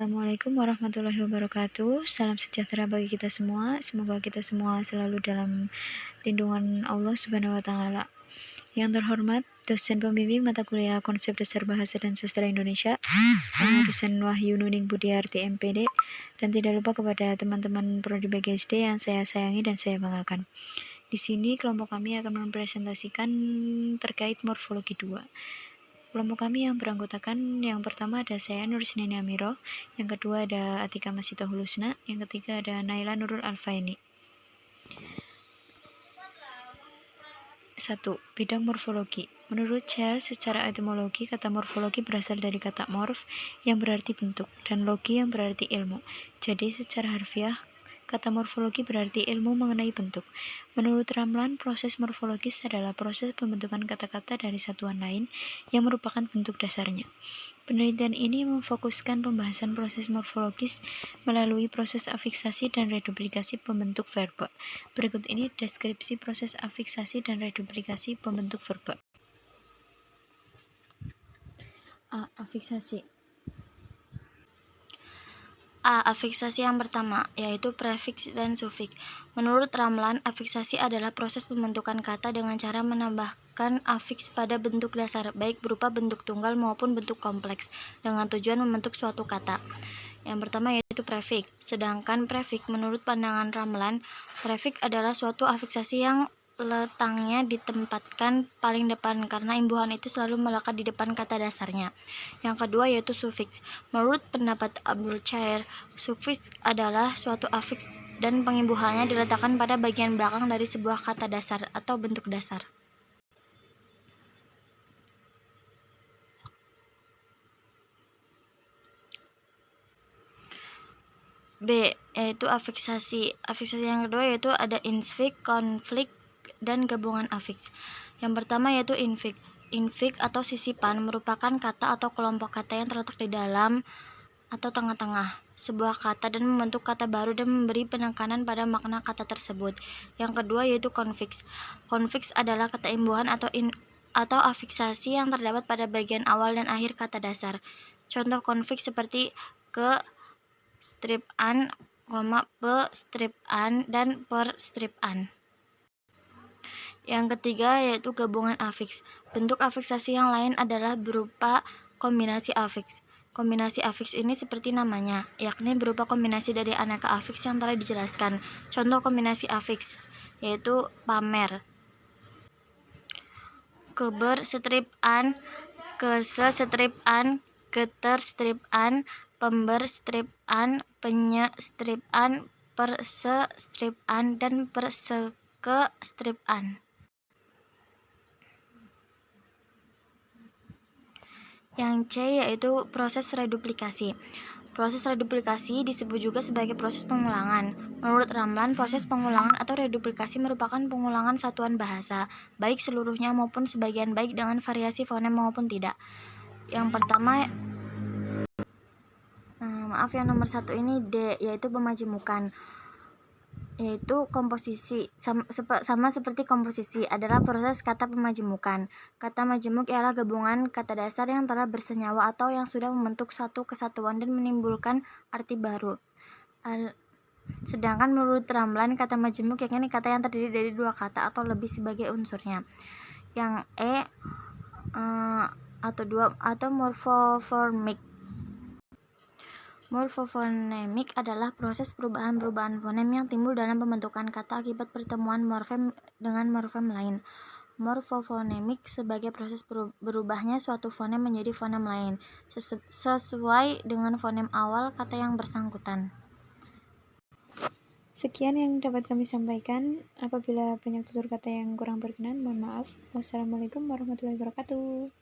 Assalamualaikum warahmatullahi wabarakatuh. Salam sejahtera bagi kita semua. Semoga kita semua selalu dalam lindungan Allah Subhanahu wa taala. Yang terhormat dosen pembimbing mata kuliah Konsep Dasar Bahasa dan Sastra Indonesia, dosen Wahyu Nuning Budiarti MPD, dan tidak lupa kepada teman-teman prodi BGSD yang saya sayangi dan saya banggakan. Di sini kelompok kami akan mempresentasikan terkait morfologi 2. Kelompok kami yang beranggotakan, yang pertama ada saya Nur Sineni Amiro, yang kedua ada Atika Masita Hulusna, yang ketiga ada Naila Nurul Alfaini. 1. Bidang morfologi. Menurut Chell, secara etimologi, kata morfologi berasal dari kata morf yang berarti bentuk dan logi yang berarti ilmu. Jadi secara harfiah, kata morfologi berarti ilmu mengenai bentuk. Menurut Ramlan, proses morfologis adalah proses pembentukan kata-kata dari satuan lain yang merupakan bentuk dasarnya. Penelitian ini memfokuskan pembahasan proses morfologis melalui proses afiksasi dan reduplikasi pembentuk verba. Berikut ini deskripsi proses afiksasi dan reduplikasi pembentuk verba. A. Afiksasi. Afiksasi yang pertama, yaitu prefiks dan sufiks. Menurut Ramlan, afiksasi adalah proses pembentukan kata dengan cara menambahkan afiks pada bentuk dasar, baik berupa bentuk tunggal maupun bentuk kompleks, dengan tujuan membentuk suatu kata. Yang pertama yaitu prefiks. Sedangkan prefiks, menurut pandangan Ramlan, prefiks adalah suatu afiksasi yang letaknya ditempatkan paling depan karena imbuhan itu selalu melekat di depan kata dasarnya. Yang kedua yaitu sufiks. Menurut pendapat Abdul Chair, sufiks adalah suatu afiks dan pengimbuhannya diletakkan pada bagian belakang dari sebuah kata dasar atau bentuk dasar. B. Yaitu afiksasi. Afiksasi yang kedua yaitu ada infiks, konflik, dan gabungan afiks. Yang pertama yaitu infiks. Infiks atau sisipan merupakan kata atau kelompok kata yang terletak di dalam atau tengah-tengah sebuah kata dan membentuk kata baru dan memberi penekanan pada makna kata tersebut. Yang kedua yaitu konfiks. Konfiks adalah kata imbuhan atau afiksasi yang terdapat pada bagian awal dan akhir kata dasar. Contoh konfiks seperti ke strip an, pe strip an, dan per strip an. Yang ketiga yaitu gabungan afiks. Bentuk afiksasi yang lain adalah berupa kombinasi afiks. Kombinasi afiks ini seperti namanya, yakni berupa kombinasi dari aneka afiks yang telah dijelaskan. Contoh kombinasi afiks yaitu pamer, keber strip an, kese strip an, keter strip an, pember strip an, penye strip an, perse strip an, dan perseke strip an. Yang C yaitu proses reduplikasi. Proses reduplikasi disebut juga sebagai proses pengulangan. Menurut Ramlan, proses pengulangan atau reduplikasi merupakan pengulangan satuan bahasa, baik seluruhnya maupun sebagian, baik dengan variasi fonem maupun tidak. Yang pertama, yang nomor 1 ini D, yaitu pemajemukan. Yaitu komposisi, sama seperti komposisi, adalah proses kata pemajemukan. Kata majemuk ialah gabungan kata dasar yang telah bersenyawa atau yang sudah membentuk satu kesatuan dan menimbulkan arti baru. Sedangkan menurut Ramlan, kata majemuk yakni kata yang terdiri dari dua kata atau lebih sebagai unsurnya. Yang E atau morfoformik. Morfofonemik adalah proses perubahan-perubahan fonem yang timbul dalam pembentukan kata akibat pertemuan morfem dengan morfem lain. Morfofonemik sebagai proses berubahnya suatu fonem menjadi fonem lain, sesuai dengan fonem awal kata yang bersangkutan. Sekian yang dapat kami sampaikan. Apabila banyak tutur kata yang kurang berkenan, mohon maaf. Wassalamualaikum warahmatullahi wabarakatuh.